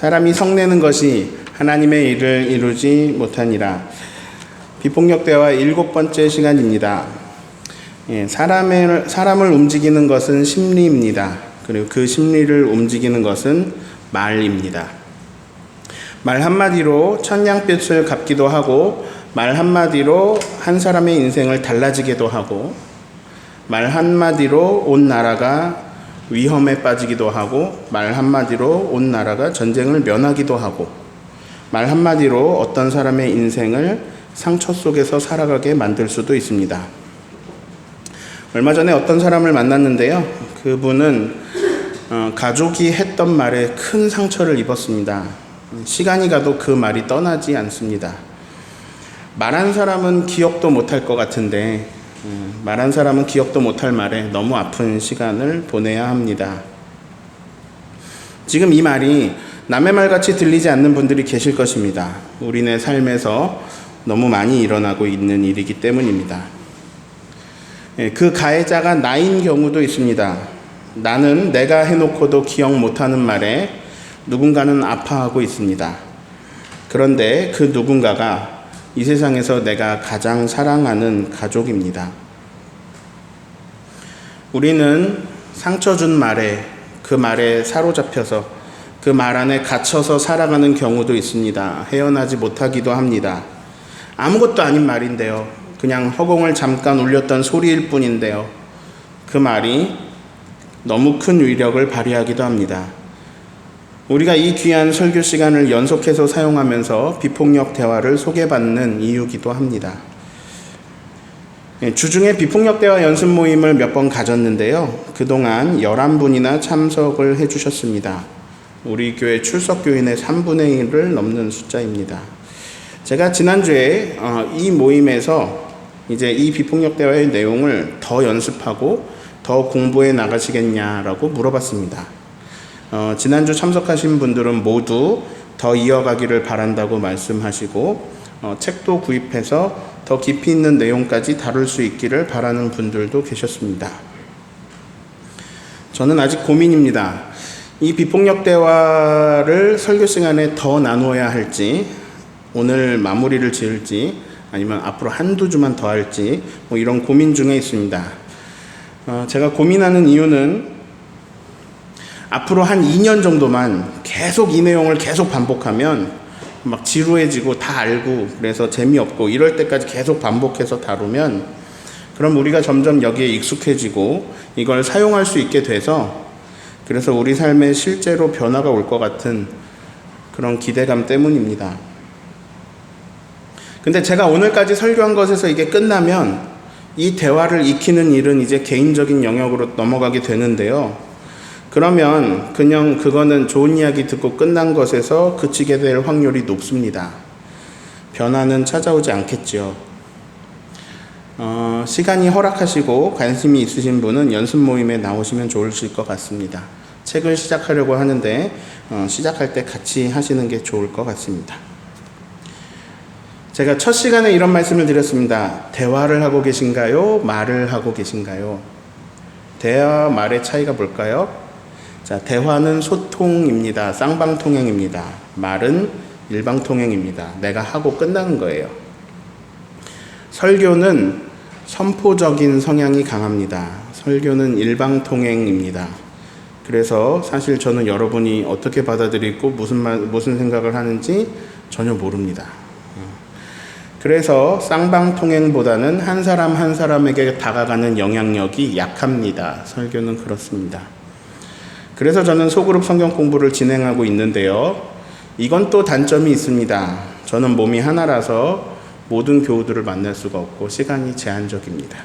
사람이 성내는 것이 하나님의 일을 이루지 못하니라. 비폭력 대화 7번째 시간입니다. 사람을 움직이는 것은 심리입니다. 그리고 그 심리를 움직이는 것은 말입니다. 말 한마디로 천냥빛을 갚기도 하고, 말 한마디로 한 사람의 인생을 달라지기도 하고, 말 한마디로 온 나라가 위험에 빠지기도 하고, 말 한마디로 온 나라가 전쟁을 면하기도 하고, 말 한마디로 어떤 사람의 인생을 상처 속에서 살아가게 만들 수도 있습니다. 얼마 전에 어떤 사람을 만났는데요. 그분은 가족이 했던 말에 큰 상처를 입었습니다. 시간이 가도 그 말이 떠나지 않습니다. 말한 사람은 기억도 못할 것 같은데, 말한 사람은 기억도 못할 말에 너무 아픈 시간을 보내야 합니다. 지금 이 말이 남의 말같이 들리지 않는 분들이 계실 것입니다. 우리네 삶에서 너무 많이 일어나고 있는 일이기 때문입니다. 그 가해자가 나인 경우도 있습니다. 나는 내가 해놓고도 기억 못하는 말에 누군가는 아파하고 있습니다. 그런데 그 누군가가 이 세상에서 내가 가장 사랑하는 가족입니다. 우리는 상처 준 말에, 그 말에 사로잡혀서 그 말 안에 갇혀서 살아가는 경우도 있습니다. 헤어나지 못하기도 합니다. 아무것도 아닌 말인데요. 그냥 허공을 잠깐 울렸던 소리일 뿐인데요. 그 말이 너무 큰 위력을 발휘하기도 합니다. 우리가 이 귀한 설교 시간을 연속해서 사용하면서 비폭력 대화를 소개받는 이유기도 합니다. 주중에 비폭력 대화 연습 모임을 몇 번 가졌는데요. 그동안 11분이나 참석을 해주셨습니다. 우리 교회 출석 교인의 3분의 1을 넘는 숫자입니다. 제가 지난주에 이 모임에서 이제 이 비폭력 대화의 내용을 더 연습하고 더 공부해 나가시겠냐라고 물어봤습니다. 지난주 참석하신 분들은 모두 더 이어가기를 바란다고 말씀하시고, 책도 구입해서 더 깊이 있는 내용까지 다룰 수 있기를 바라는 분들도 계셨습니다. 저는 아직 고민입니다. 이 비폭력 대화를 설교 시간에 더 나누어야 할지, 오늘 마무리를 지을지, 아니면 앞으로 한두 주만 더 할지, 이런 고민 중에 있습니다. 제가 고민하는 이유는 앞으로 한 2년 정도만 계속 이 내용을 계속 반복하면 막 지루해지고 다 알고 그래서 재미없고 이럴 때까지 계속 반복해서 다루면, 그럼 우리가 점점 여기에 익숙해지고 이걸 사용할 수 있게 돼서, 그래서 우리 삶에 실제로 변화가 올 것 같은 그런 기대감 때문입니다. 근데 제가 오늘까지 설교한 것에서 이게 끝나면 이 대화를 익히는 일은 이제 개인적인 영역으로 넘어가게 되는데요. 그러면 그냥 그거는 좋은 이야기 듣고 끝난 것에서 그치게 될 확률이 높습니다. 변화는 찾아오지 않겠죠. 시간이 허락하시고 관심이 있으신 분은 연습 모임에 나오시면 좋으실 것 같습니다. 책을 시작하려고 하는데 시작할 때 같이 하시는 게 좋을 것 같습니다. 제가 첫 시간에 이런 말씀을 드렸습니다. 대화를 하고 계신가요? 말을 하고 계신가요? 대화와 말의 차이가 뭘까요? 자, 대화는 소통입니다. 쌍방통행입니다. 말은 일방통행입니다. 내가 하고 끝나는 거예요. 설교는 선포적인 성향이 강합니다. 설교는 일방통행입니다. 그래서 사실 저는 여러분이 어떻게 받아들이고 무슨 생각을 하는지 전혀 모릅니다. 그래서 쌍방통행보다는 한 사람 한 사람에게 다가가는 영향력이 약합니다. 설교는 그렇습니다. 그래서 저는 소그룹 성경 공부를 진행하고 있는데요. 이건 또 단점이 있습니다. 저는 몸이 하나라서 모든 교우들을 만날 수가 없고 시간이 제한적입니다.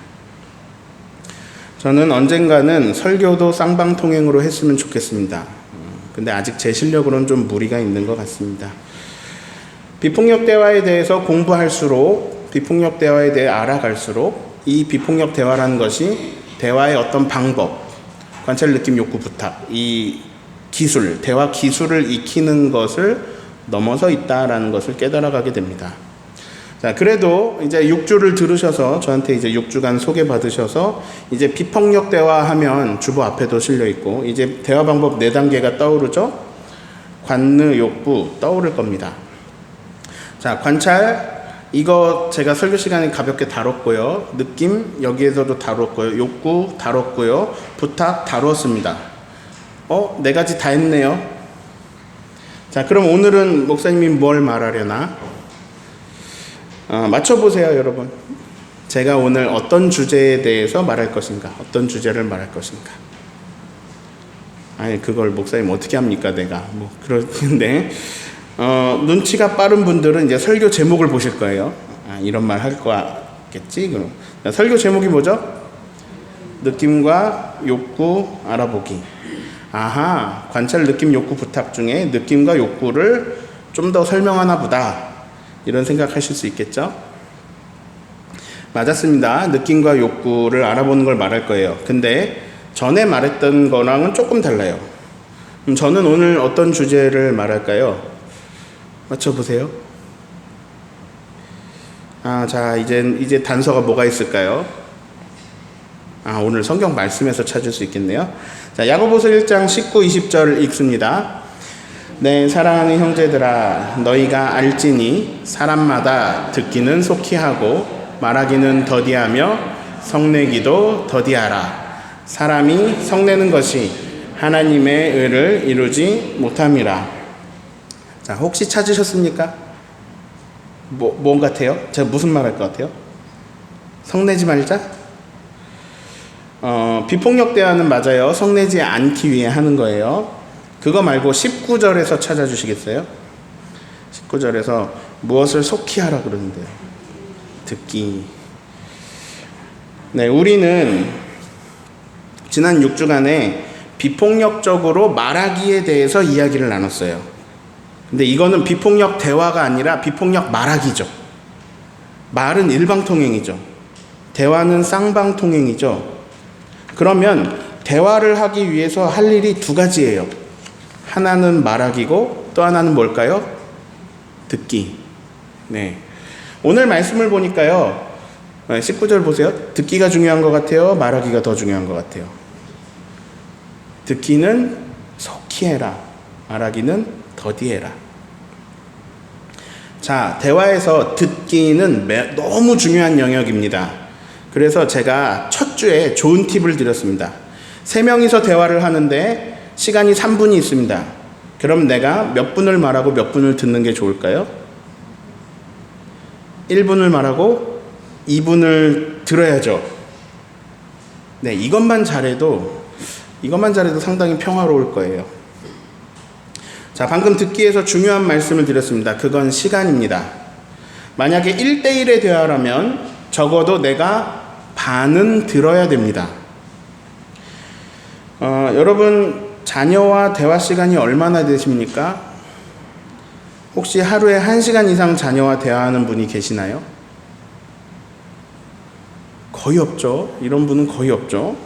저는 언젠가는 설교도 쌍방통행으로 했으면 좋겠습니다. 근데 아직 제 실력으로는 좀 무리가 있는 것 같습니다. 비폭력 대화에 대해서 공부할수록, 비폭력 대화에 대해 알아갈수록 이 비폭력 대화라는 것이 대화의 어떤 방법, 관찰, 느낌, 욕구, 부탁, 이 기술, 대화 기술을 익히는 것을 넘어서 있다라는 것을 깨달아가게 됩니다. 자, 그래도 이제 6주를 들으셔서 저한테 이제 6주간 소개받으셔서 이제 비폭력 대화하면 주보 앞에도 실려 있고 이제 대화 방법 4단계가 떠오르죠. 관느, 욕구 떠오를 겁니다. 자, 관찰, 이거 제가 설교 시간에 가볍게 다뤘고요. 느낌, 여기에서도 다뤘고요. 욕구 다뤘고요. 부탁 다루었습니다. 네 가지 다 했네요. 자, 그럼 오늘은 목사님이 뭘 말하려나? 맞춰보세요, 여러분. 제가 오늘 어떤 주제에 대해서 말할 것인가? 어떤 주제를 말할 것인가? 아니, 그걸 목사님 어떻게 합니까, 내가? 그런데, 눈치가 빠른 분들은 이제 설교 제목을 보실 거예요. 이런 말 할 거겠지? 그럼. 설교 제목이 뭐죠? 느낌과 욕구 알아보기. 아하, 관찰, 느낌, 욕구, 부탁 중에 느낌과 욕구를 좀 더 설명하나 보다. 이런 생각하실 수 있겠죠? 맞았습니다. 느낌과 욕구를 알아보는 걸 말할 거예요. 근데 전에 말했던 거랑은 조금 달라요. 그럼 저는 오늘 어떤 주제를 말할까요? 맞춰보세요. 자, 이제 단서가 뭐가 있을까요? 오늘 성경 말씀에서 찾을 수 있겠네요. 자, 야고보서 1장 19, 20절 읽습니다. 네, 사랑하는 형제들아, 너희가 알지니 사람마다 듣기는 속히 하고 말하기는 더디하며 성내기도 더디하라. 사람이 성내는 것이 하나님의 의를 이루지 못함이라. 자, 혹시 찾으셨습니까? 뭔 같아요? 제가 무슨 말 할 것 같아요? 성내지 말자? 비폭력 대화는 맞아요. 성내지 않기 위해 하는 거예요. 그거 말고 19절에서 찾아주시겠어요? 19절에서 무엇을 속히 하라 그러는데요. 듣기. 네, 우리는 지난 6주간에 비폭력적으로 말하기에 대해서 이야기를 나눴어요. 근데 이거는 비폭력 대화가 아니라 비폭력 말하기죠. 말은 일방통행이죠. 대화는 쌍방통행이죠. 그러면 대화를 하기 위해서 할 일이 두 가지예요. 하나는 말하기고 또 하나는 뭘까요? 듣기. 네. 오늘 말씀을 보니까요. 19절 보세요. 듣기가 중요한 것 같아요? 말하기가 더 중요한 것 같아요? 듣기는 속히 해라. 말하기는 더디해라. 자, 대화에서 듣기는 너무 중요한 영역입니다. 그래서 제가 첫 주에 좋은 팁을 드렸습니다. 3명이서 대화를 하는데 시간이 3분이 있습니다. 그럼 내가 몇 분을 말하고 몇 분을 듣는 게 좋을까요? 1분을 말하고 2분을 들어야죠. 네, 이것만 잘해도 상당히 평화로울 거예요. 자, 방금 듣기에서 중요한 말씀을 드렸습니다. 그건 시간입니다. 만약에 1대1의 대화라면 적어도 내가 반은 들어야 됩니다. 여러분, 자녀와 대화 시간이 얼마나 되십니까? 혹시 하루에 1시간 이상 자녀와 대화하는 분이 계시나요? 거의 없죠. 이런 분은 거의 없죠.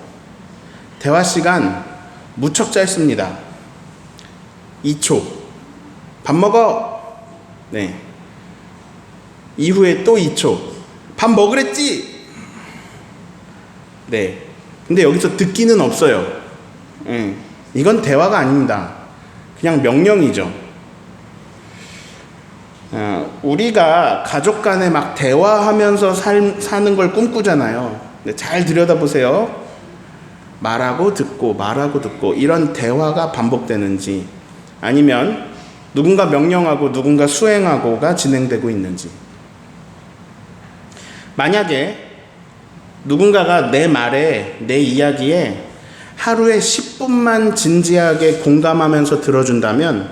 대화 시간 무척 짧습니다. 2초. 밥 먹어. 네. 이후에 또 2초. 밥 먹으랬지? 네. 근데 여기서 듣기는 없어요. 이건 대화가 아닙니다. 그냥 명령이죠. 우리가 가족 간에 막 대화하면서 사는 걸 꿈꾸잖아요. 근데 잘 들여다보세요. 말하고 듣고 이런 대화가 반복되는지, 아니면 누군가 명령하고 누군가 수행하고가 진행되고 있는지. 만약에 누군가가 내 말에, 내 이야기에 하루에 10분만 진지하게 공감하면서 들어준다면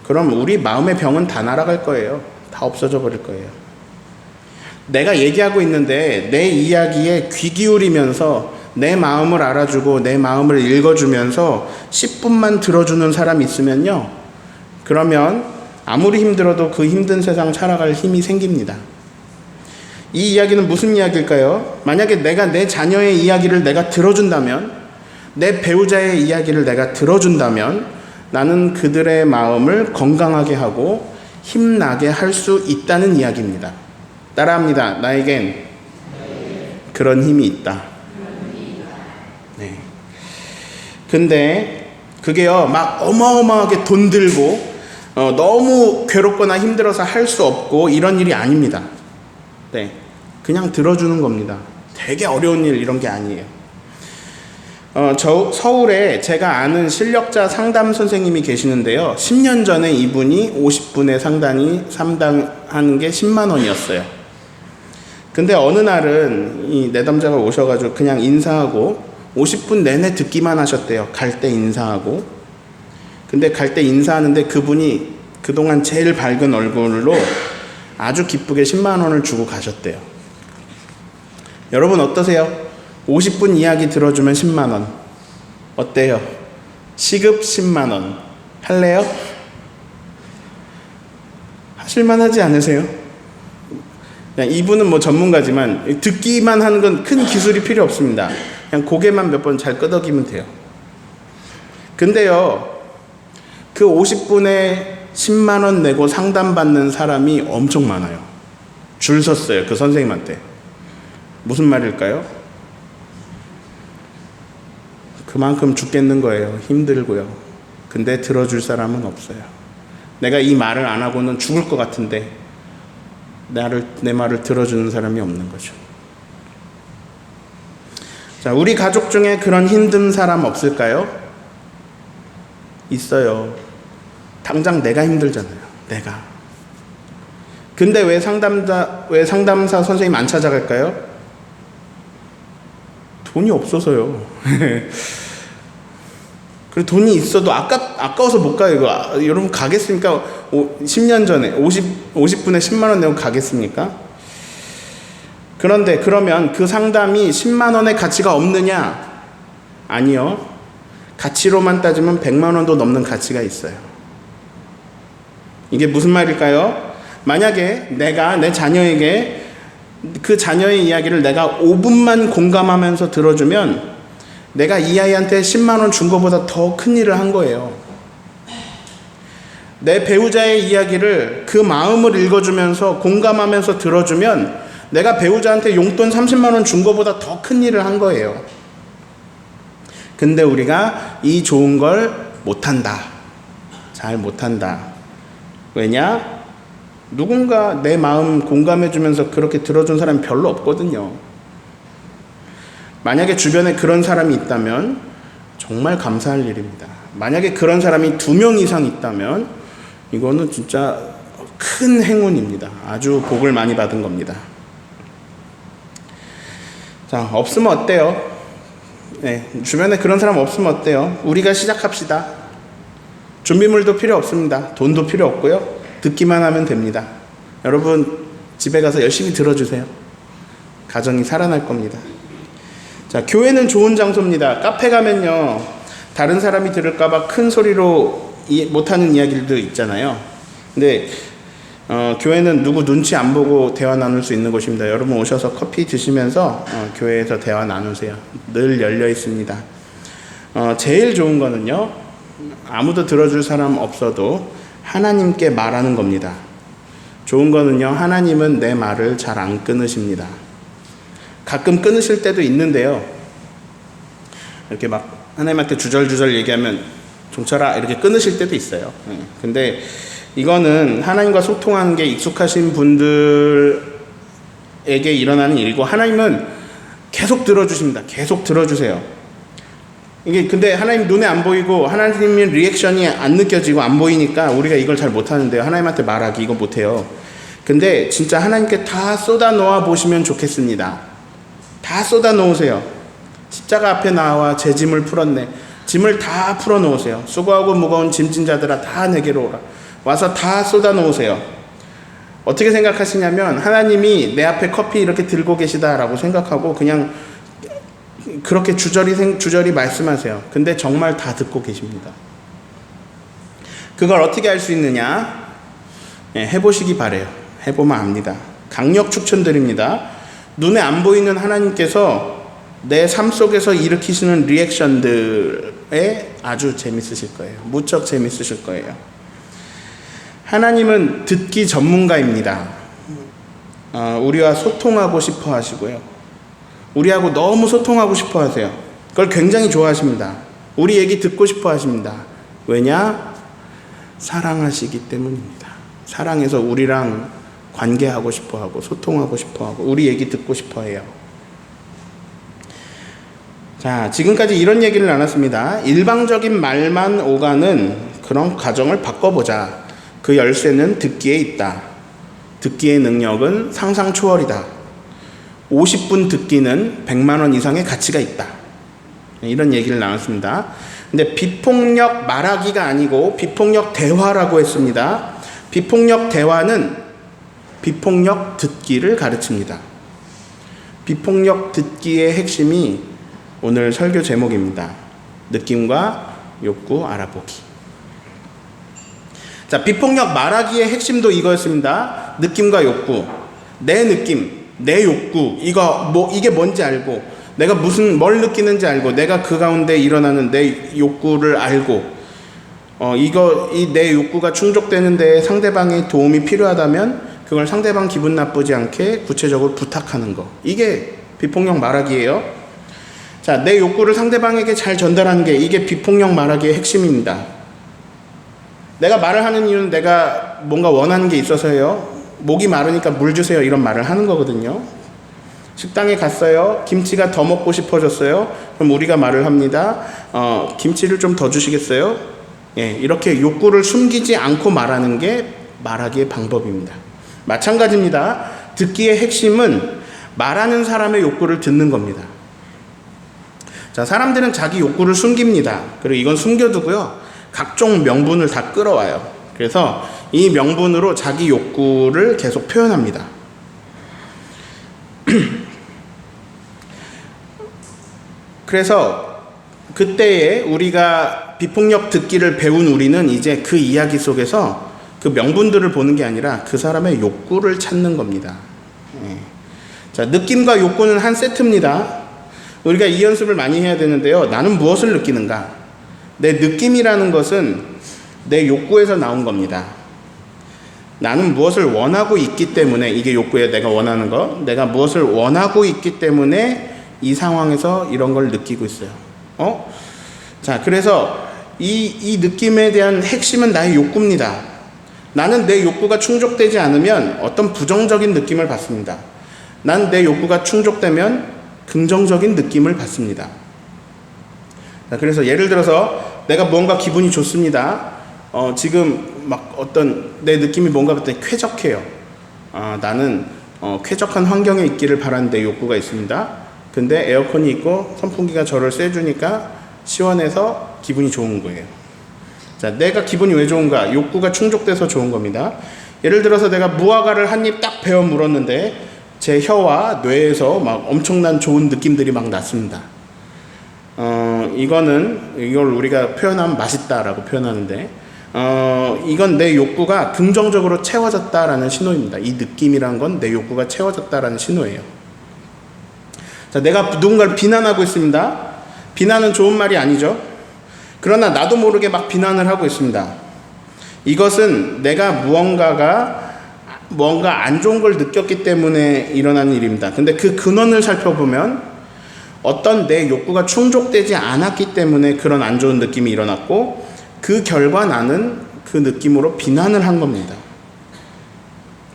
그럼 우리 마음의 병은 다 날아갈 거예요. 다 없어져 버릴 거예요. 내가 얘기하고 있는데 내 이야기에 귀 기울이면서 내 마음을 알아주고 내 마음을 읽어주면서 10분만 들어주는 사람이 있으면요, 그러면 아무리 힘들어도 그 힘든 세상 살아갈 힘이 생깁니다. 이 이야기는 무슨 이야기일까요? 만약에 내가 내 자녀의 이야기를 내가 들어준다면, 내 배우자의 이야기를 내가 들어준다면 나는 그들의 마음을 건강하게 하고 힘나게 할 수 있다는 이야기입니다. 따라합니다. 나에겐 그런 힘이 있다. 네. 근데 그게요, 막 어마어마하게 돈 들고 너무 괴롭거나 힘들어서 할 수 없고 이런 일이 아닙니다. 네, 그냥 들어주는 겁니다. 되게 어려운 일 이런 게 아니에요. 서울에 제가 아는 실력자 상담 선생님이 계시는데요. 10년 전에 이분이 50분의 상담하는 게 10만 원이었어요. 근데 어느 날은 이 내담자가 오셔가지고 그냥 인사하고 50분 내내 듣기만 하셨대요. 갈 때 인사하고. 근데 갈 때 인사하는데 그분이 그동안 제일 밝은 얼굴로 아주 기쁘게 10만 원을 주고 가셨대요. 여러분 어떠세요? 50분 이야기 들어주면 10만 원. 어때요? 시급 10만 원. 할래요? 하실만 하지 않으세요? 그냥 이분은 뭐 전문가지만 듣기만 하는 건 큰 기술이 필요 없습니다. 그냥 고개만 몇 번 잘 끄덕이면 돼요. 근데요, 그 50분에 10만 원 내고 상담받는 사람이 엄청 많아요. 줄 섰어요, 그 선생님한테. 무슨 말일까요? 그만큼 죽겠는 거예요. 힘들고요. 근데 들어줄 사람은 없어요. 내가 이 말을 안 하고는 죽을 것 같은데 내 말을 들어주는 사람이 없는 거죠. 자, 우리 가족 중에 그런 힘든 사람 없을까요? 있어요. 당장 내가 힘들잖아요. 내가. 근데 왜 상담사 선생님 안 찾아갈까요? 돈이 없어서요. 그리고 돈이 있어도 아까워서 못 가요. 이거 여러분 가겠습니까? 10년 전에 50분에 10만 원 내고 가겠습니까? 그런데 그러면 그 상담이 10만 원의 가치가 없느냐? 아니요. 가치로만 따지면 100만 원도 넘는 가치가 있어요. 이게 무슨 말일까요? 만약에 내가 내 자녀에게 그 자녀의 이야기를 내가 5분만 공감하면서 들어주면 내가 이 아이한테 10만 원 준 것보다 더 큰 일을 한 거예요. 내 배우자의 이야기를 그 마음을 읽어주면서 공감하면서 들어주면 내가 배우자한테 용돈 30만 원 준 것보다 더 큰 일을 한 거예요. 근데 우리가 이 좋은 걸 못한다. 잘 못한다. 왜냐? 누군가 내 마음 공감해주면서 그렇게 들어준 사람이 별로 없거든요. 만약에 주변에 그런 사람이 있다면 정말 감사할 일입니다. 만약에 그런 사람이 2명 이상 있다면 이거는 진짜 큰 행운입니다. 아주 복을 많이 받은 겁니다. 자, 없으면 어때요? 네, 주변에 그런 사람 없으면 어때요? 우리가 시작합시다. 준비물도 필요 없습니다. 돈도 필요 없고요. 듣기만 하면 됩니다. 여러분 집에 가서 열심히 들어주세요. 가정이 살아날 겁니다. 자, 교회는 좋은 장소입니다. 카페 가면요, 다른 사람이 들을까봐 큰 소리로 못하는 이야기들도 있잖아요. 근데 교회는 누구 눈치 안 보고 대화 나눌 수 있는 곳입니다. 여러분 오셔서 커피 드시면서 교회에서 대화 나누세요. 늘 열려 있습니다. 제일 좋은 거는요, 아무도 들어줄 사람 없어도 하나님께 말하는 겁니다. 좋은 거는요, 하나님은 내 말을 잘 안 끊으십니다. 가끔 끊으실 때도 있는데요, 이렇게 막 하나님한테 주절주절 얘기하면 종철아 이렇게 끊으실 때도 있어요. 근데 이거는 하나님과 소통하는 게 익숙하신 분들에게 일어나는 일이고, 하나님은 계속 들어주십니다. 계속 들어주세요. 이게 근데 하나님 눈에 안 보이고 하나님의 리액션이 안 느껴지고 안 보이니까 우리가 이걸 잘 못하는데요. 하나님한테 말하기 이거 못해요. 근데 진짜 하나님께 다 쏟아 놓아 보시면 좋겠습니다. 다 쏟아 놓으세요. 십자가 앞에 나와 제 짐을 풀었네. 짐을 다 풀어 놓으세요. 수고하고 무거운 짐진 자들아 다 내게로 오라. 와서 다 쏟아 놓으세요. 어떻게 생각하시냐면 하나님이 내 앞에 커피 이렇게 들고 계시다라고 생각하고 그냥 그렇게 주저리 말씀하세요. 근데 정말 다 듣고 계십니다. 그걸 어떻게 할 수 있느냐? 해보시기 바래요. 해보면 압니다. 강력 추천드립니다. 눈에 안 보이는 하나님께서 내 삶 속에서 일으키시는 리액션들에 아주 재밌으실 거예요. 무척 재밌으실 거예요. 하나님은 듣기 전문가입니다. 우리와 소통하고 싶어 하시고요. 우리하고 너무 소통하고 싶어 하세요. 그걸 굉장히 좋아하십니다. 우리 얘기 듣고 싶어 하십니다. 왜냐? 사랑하시기 때문입니다. 사랑해서 우리랑 관계하고 싶어하고 소통하고 싶어하고 우리 얘기 듣고 싶어해요. 자, 지금까지 이런 얘기를 나눴습니다. 일방적인 말만 오가는 그런 가정을 바꿔보자. 그 열쇠는 듣기에 있다. 듣기의 능력은 상상 초월이다. 50분 듣기는 100만 원 이상의 가치가 있다. 이런 얘기를 나눴습니다. 근데 비폭력 말하기가 아니고 비폭력 대화라고 했습니다. 비폭력 대화는 비폭력 듣기를 가르칩니다. 비폭력 듣기의 핵심이 오늘 설교 제목입니다. 느낌과 욕구 알아보기. 자, 비폭력 말하기의 핵심도 이거였습니다. 느낌과 욕구. 내 느낌, 내 욕구, 이게 뭔지 알고, 내가 뭘 느끼는지 알고, 내가 그 가운데 일어나는 내 욕구를 알고, 내 욕구가 충족되는데 상대방의 도움이 필요하다면, 그걸 상대방 기분 나쁘지 않게 구체적으로 부탁하는 거. 이게 비폭력 말하기예요. 자, 내 욕구를 상대방에게 잘 전달하는 게 이게 비폭력 말하기의 핵심입니다. 내가 말을 하는 이유는 내가 뭔가 원하는 게 있어서요. 목이 마르니까 물 주세요. 이런 말을 하는 거거든요. 식당에 갔어요. 김치가 더 먹고 싶어졌어요. 그럼 우리가 말을 합니다. 김치를 좀 더 주시겠어요? 예, 이렇게 욕구를 숨기지 않고 말하는 게 말하기의 방법입니다. 마찬가지입니다. 듣기의 핵심은 말하는 사람의 욕구를 듣는 겁니다. 자, 사람들은 자기 욕구를 숨깁니다. 그리고 이건 숨겨두고요. 각종 명분을 다 끌어와요. 그래서 이 명분으로 자기 욕구를 계속 표현합니다. 그래서 그때에 우리가 비폭력 듣기를 배운 우리는 이제 그 이야기 속에서 그 명분들을 보는 게 아니라 그 사람의 욕구를 찾는 겁니다. 자, 느낌과 욕구는 한 세트입니다. 우리가 이 연습을 많이 해야 되는데요. 나는 무엇을 느끼는가? 내 느낌이라는 것은 내 욕구에서 나온 겁니다. 나는 무엇을 원하고 있기 때문에, 이게 욕구예요. 내가 원하는 거. 내가 무엇을 원하고 있기 때문에 이 상황에서 이런 걸 느끼고 있어요. 자, 그래서 이 느낌에 대한 핵심은 나의 욕구입니다. 나는 내 욕구가 충족되지 않으면 어떤 부정적인 느낌을 받습니다. 난 내 욕구가 충족되면 긍정적인 느낌을 받습니다. 자, 그래서 예를 들어서 내가 뭔가 기분이 좋습니다. 지금 막 어떤 내 느낌이 뭔가 그때 쾌적해요. 나는 쾌적한 환경에 있기를 바라는 내 욕구가 있습니다. 근데 에어컨이 있고 선풍기가 저를 쐬주니까 시원해서 기분이 좋은 거예요. 자, 내가 기분이 왜 좋은가? 욕구가 충족돼서 좋은 겁니다. 예를 들어서 내가 무화과를 한 입 딱 베어 물었는데 제 혀와 뇌에서 막 엄청난 좋은 느낌들이 막 났습니다. 이걸 우리가 표현하면 맛있다라고 표현하는데, 이건 내 욕구가 긍정적으로 채워졌다라는 신호입니다. 이 느낌이란 건 내 욕구가 채워졌다라는 신호예요. 자, 내가 누군가를 비난하고 있습니다. 비난은 좋은 말이 아니죠. 그러나 나도 모르게 막 비난을 하고 있습니다. 이것은 내가 뭔가 안 좋은 걸 느꼈기 때문에 일어나는 일입니다. 근데 그 근원을 살펴보면 어떤 내 욕구가 충족되지 않았기 때문에 그런 안 좋은 느낌이 일어났고, 그 결과 나는 그 느낌으로 비난을 한 겁니다.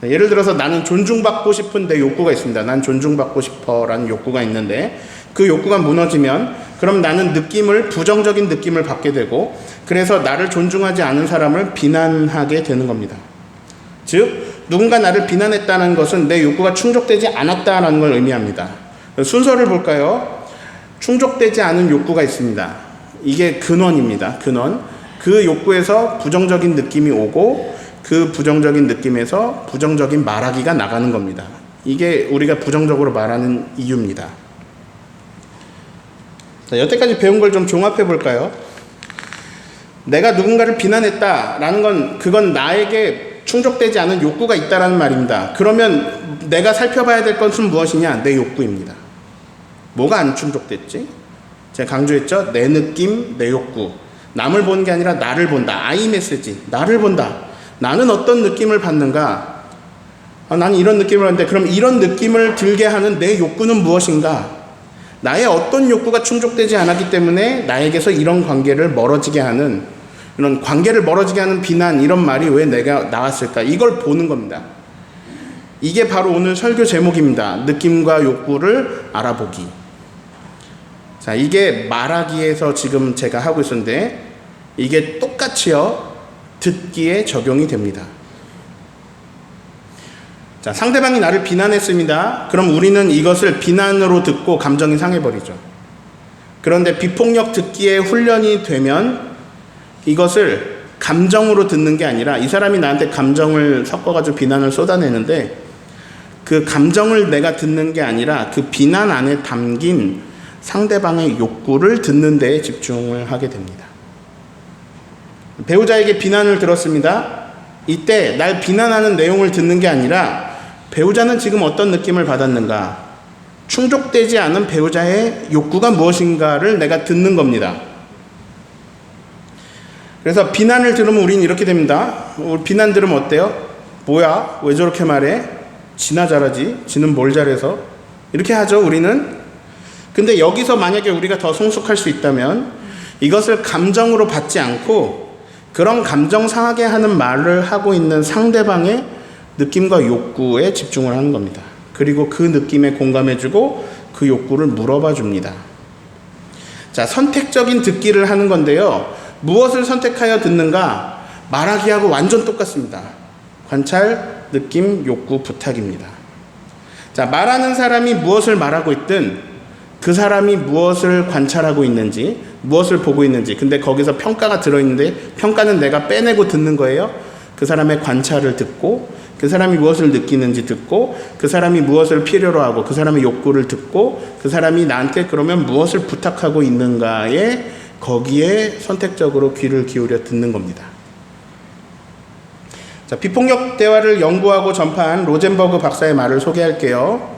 예를 들어서 나는 존중받고 싶은 내 욕구가 있습니다. 난 존중받고 싶어 라는 욕구가 있는데, 그 욕구가 무너지면 그럼 나는 부정적인 느낌을 받게 되고, 그래서 나를 존중하지 않은 사람을 비난하게 되는 겁니다. 즉, 누군가 나를 비난했다는 것은 내 욕구가 충족되지 않았다는 걸 의미합니다. 순서를 볼까요? 충족되지 않은 욕구가 있습니다. 이게 근원입니다. 근원. 그 욕구에서 부정적인 느낌이 오고, 그 부정적인 느낌에서 부정적인 말하기가 나가는 겁니다. 이게 우리가 부정적으로 말하는 이유입니다. 자, 여태까지 배운 걸 좀 종합해 볼까요? 내가 누군가를 비난했다라는 건 그건 나에게 충족되지 않은 욕구가 있다라는 말입니다. 그러면 내가 살펴봐야 될 것은 무엇이냐? 내 욕구입니다. 뭐가 안 충족됐지? 제가 강조했죠? 내 느낌, 내 욕구. 남을 보는 게 아니라 나를 본다. 아이 메시지. 나를 본다. 나는 어떤 느낌을 받는가? 나는 이런 느낌을 하는데, 그럼 이런 느낌을 들게 하는 내 욕구는 무엇인가? 나의 어떤 욕구가 충족되지 않았기 때문에 나에게서 이런 관계를 멀어지게 하는, 이런 관계를 멀어지게 하는 비난, 이런 말이 왜 내가 나왔을까? 이걸 보는 겁니다. 이게 바로 오늘 설교 제목입니다. 느낌과 욕구를 알아보기. 자, 이게 말하기에서 지금 제가 하고 있었는데 이게 똑같이요 듣기에 적용이 됩니다. 자, 상대방이 나를 비난했습니다. 그럼 우리는 이것을 비난으로 듣고 감정이 상해버리죠. 그런데 비폭력 듣기에 훈련이 되면 이것을 감정으로 듣는 게 아니라, 이 사람이 나한테 감정을 섞어가지고 비난을 쏟아내는데 그 감정을 내가 듣는 게 아니라 그 비난 안에 담긴 상대방의 욕구를 듣는 데에 집중을 하게 됩니다. 배우자에게 비난을 들었습니다. 이때 날 비난하는 내용을 듣는 게 아니라 배우자는 지금 어떤 느낌을 받았는가, 충족되지 않은 배우자의 욕구가 무엇인가를 내가 듣는 겁니다. 그래서 비난을 들으면 우린 이렇게 됩니다. 비난 들으면 어때요? 뭐야? 왜 저렇게 말해? 지나 잘하지? 지는 뭘 잘해서? 이렇게 하죠, 우리는. 근데 여기서 만약에 우리가 더 성숙할 수 있다면 이것을 감정으로 받지 않고 그런 감정 상하게 하는 말을 하고 있는 상대방의 느낌과 욕구에 집중을 하는 겁니다. 그리고 그 느낌에 공감해주고 그 욕구를 물어봐 줍니다. 자, 선택적인 듣기를 하는 건데요. 무엇을 선택하여 듣는가? 말하기하고 완전 똑같습니다. 관찰, 느낌, 욕구, 부탁입니다. 자, 말하는 사람이 무엇을 말하고 있든 그 사람이 무엇을 관찰하고 있는지, 무엇을 보고 있는지, 근데 거기서 평가가 들어있는데 평가는 내가 빼내고 듣는 거예요. 그 사람의 관찰을 듣고, 그 사람이 무엇을 느끼는지 듣고, 그 사람이 무엇을 필요로 하고, 그 사람의 욕구를 듣고, 그 사람이 나한테 그러면 무엇을 부탁하고 있는가에 거기에 선택적으로 귀를 기울여 듣는 겁니다. 자, 비폭력 대화를 연구하고 전파한 로젠버그 박사의 말을 소개할게요.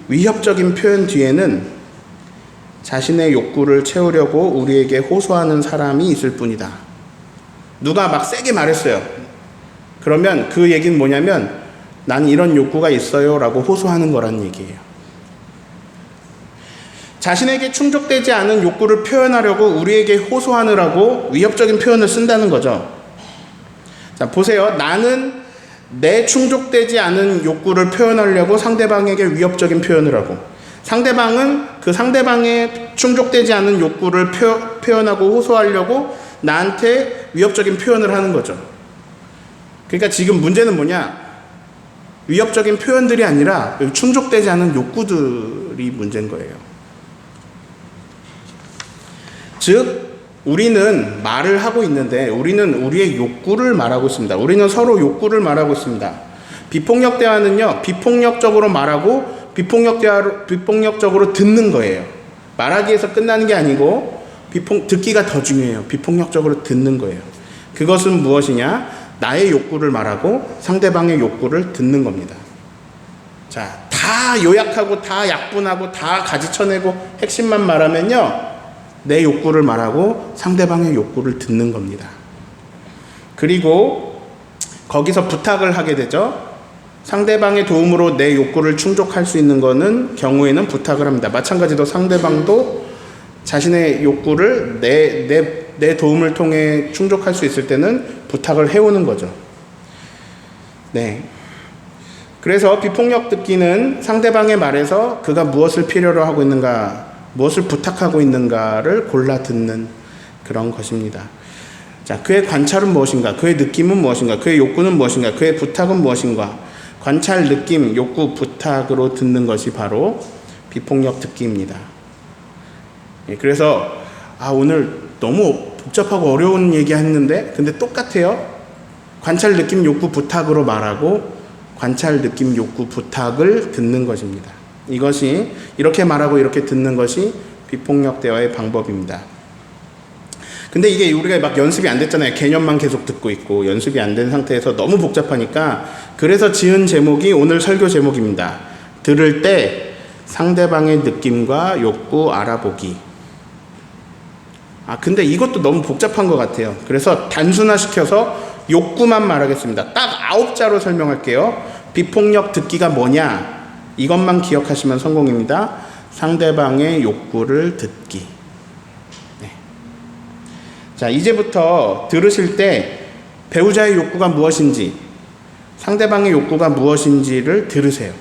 위협적인 표현 뒤에는 자신의 욕구를 채우려고 우리에게 호소하는 사람이 있을 뿐이다. 누가 막 세게 말했어요. 그러면 그 얘기는 뭐냐면 난 이런 욕구가 있어요 라고 호소하는 거란 얘기예요. 자신에게 충족되지 않은 욕구를 표현하려고 우리에게 호소하느라고 위협적인 표현을 쓴다는 거죠. 자, 보세요. 나는 내 충족되지 않은 욕구를 표현하려고 상대방에게 위협적인 표현을 하고, 상대방은 그 상대방의 충족되지 않은 욕구를 표현하고 호소하려고 나한테 위협적인 표현을 하는 거죠. 그러니까 지금 문제는 뭐냐? 위협적인 표현들이 아니라 충족되지 않은 욕구들이 문제인 거예요. 즉, 우리는 말을 하고 있는데 우리는 우리의 욕구를 말하고 있습니다. 우리는 서로 욕구를 말하고 있습니다. 비폭력 대화는요, 비폭력적으로 말하고 비폭력적으로 듣는 거예요. 말하기에서 끝나는 게 아니고 듣기가 더 중요해요. 비폭력적으로 듣는 거예요. 그것은 무엇이냐? 나의 욕구를 말하고 상대방의 욕구를 듣는 겁니다. 자, 다 요약하고 다 약분하고 다 가지쳐내고 핵심만 말하면요, 내 욕구를 말하고 상대방의 욕구를 듣는 겁니다. 그리고 거기서 부탁을 하게 되죠. 상대방의 도움으로 내 욕구를 충족할 수 있는 거는 경우에는 부탁을 합니다. 마찬가지로 상대방도 자신의 욕구를 내 도움을 통해 충족할 수 있을 때는 부탁을 해오는 거죠. 네. 그래서 비폭력 듣기는 상대방의 말에서 그가 무엇을 필요로 하고 있는가, 무엇을 부탁하고 있는가를 골라 듣는 그런 것입니다. 자, 그의 관찰은 무엇인가? 그의 느낌은 무엇인가? 그의 욕구는 무엇인가? 그의 부탁은 무엇인가? 관찰, 느낌, 욕구, 부탁으로 듣는 것이 바로 비폭력 듣기입니다. 예, 그래서 오늘 너무 복잡하고 어려운 얘기 했는데 근데 똑같아요. 관찰, 느낌, 욕구, 부탁으로 말하고 관찰, 느낌, 욕구, 부탁을 듣는 것입니다. 이것이 이렇게 말하고 이렇게 듣는 것이 비폭력 대화의 방법입니다. 근데 이게 우리가 막 연습이 안 됐잖아요. 개념만 계속 듣고 있고 연습이 안 된 상태에서 너무 복잡하니까, 그래서 지은 제목이 오늘 설교 제목입니다. 들을 때 상대방의 느낌과 욕구 알아보기. 근데 이것도 너무 복잡한 것 같아요. 그래서 단순화시켜서 욕구만 말하겠습니다. 딱 9자로 설명할게요. 비폭력 듣기가 뭐냐? 이것만 기억하시면 성공입니다. 상대방의 욕구를 듣기. 네. 자, 이제부터 들으실 때 배우자의 욕구가 무엇인지, 상대방의 욕구가 무엇인지를 들으세요.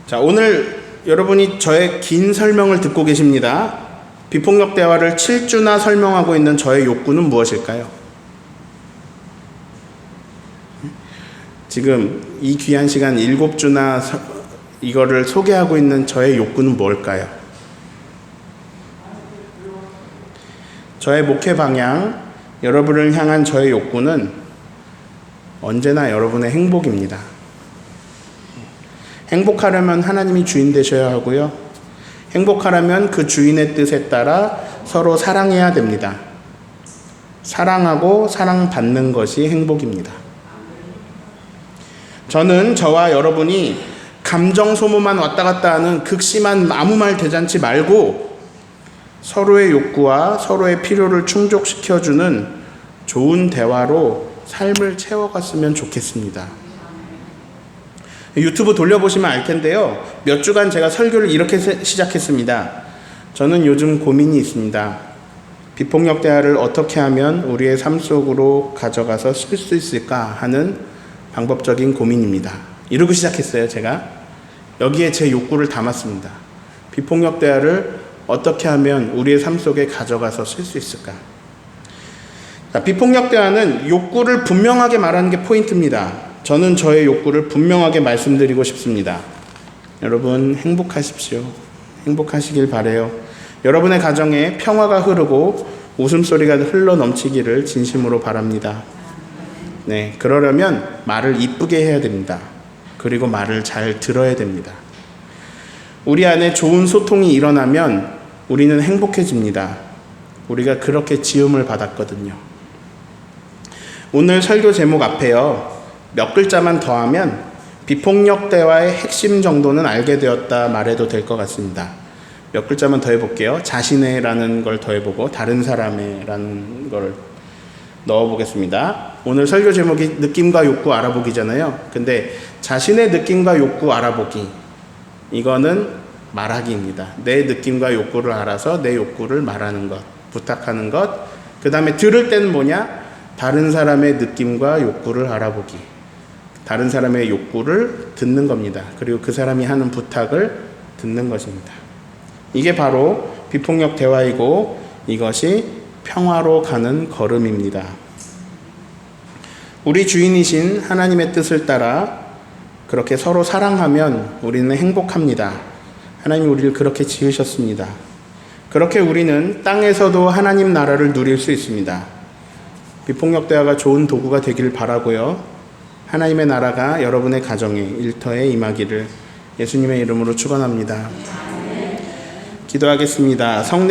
자, 오늘 여러분이 저의 긴 설명을 듣고 계십니다. 비폭력 대화를 7주나 설명하고 있는 저의 욕구는 무엇일까요? 지금 이 귀한 시간 7주나 이거를 소개하고 있는 저의 욕구는 뭘까요? 저의 목회 방향, 여러분을 향한 저의 욕구는 언제나 여러분의 행복입니다. 행복하려면 하나님이 주인 되셔야 하고요. 행복하려면 그 주인의 뜻에 따라 서로 사랑해야 됩니다. 사랑하고 사랑받는 것이 행복입니다. 저는 저와 여러분이 감정 소모만 왔다 갔다 하는 극심한 아무 말 대잔치 말고 서로의 욕구와 서로의 필요를 충족시켜주는 좋은 대화로 삶을 채워갔으면 좋겠습니다. 유튜브 돌려보시면 알 텐데요. 몇 주간 제가 설교를 이렇게 시작했습니다. 저는 요즘 고민이 있습니다. 비폭력 대화를 어떻게 하면 우리의 삶 속으로 가져가서 쓸 수 있을까 하는 방법적인 고민입니다. 이러고 시작했어요, 제가. 여기에 제 욕구를 담았습니다. 비폭력 대화를 어떻게 하면 우리의 삶 속에 가져가서 쓸 수 있을까? 자, 비폭력 대화는 욕구를 분명하게 말하는 게 포인트입니다. 저는 저의 욕구를 분명하게 말씀드리고 싶습니다. 여러분 행복하십시오. 행복하시길 바라요. 여러분의 가정에 평화가 흐르고 웃음소리가 흘러 넘치기를 진심으로 바랍니다. 네, 그러려면 말을 이쁘게 해야 됩니다. 그리고 말을 잘 들어야 됩니다. 우리 안에 좋은 소통이 일어나면 우리는 행복해집니다. 우리가 그렇게 지음을 받았거든요. 오늘 설교 제목 앞에요. 몇 글자만 더하면 비폭력 대화의 핵심 정도는 알게 되었다 말해도 될 것 같습니다. 몇 글자만 더 해볼게요. 자신의라는 걸 더해보고 다른 사람의라는 걸 넣어보겠습니다. 오늘 설교 제목이 느낌과 욕구 알아보기잖아요. 근데 자신의 느낌과 욕구 알아보기, 이거는 말하기입니다. 내 느낌과 욕구를 알아서 내 욕구를 말하는 것, 부탁하는 것. 그 다음에 들을 때는 뭐냐? 다른 사람의 느낌과 욕구를 알아보기, 다른 사람의 욕구를 듣는 겁니다. 그리고 그 사람이 하는 부탁을 듣는 것입니다. 이게 바로 비폭력 대화이고 이것이 평화로 가는 걸음입니다. 우리 주인이신 하나님의 뜻을 따라 그렇게 서로 사랑하면 우리는 행복합니다. 하나님이 우리를 그렇게 지으셨습니다. 그렇게 우리는 땅에서도 하나님 나라를 누릴 수 있습니다. 비폭력 대화가 좋은 도구가 되길 바라고요. 하나님의 나라가 여러분의 가정에, 일터에 임하기를 예수님의 이름으로 축원합니다. 기도하겠습니다. 성령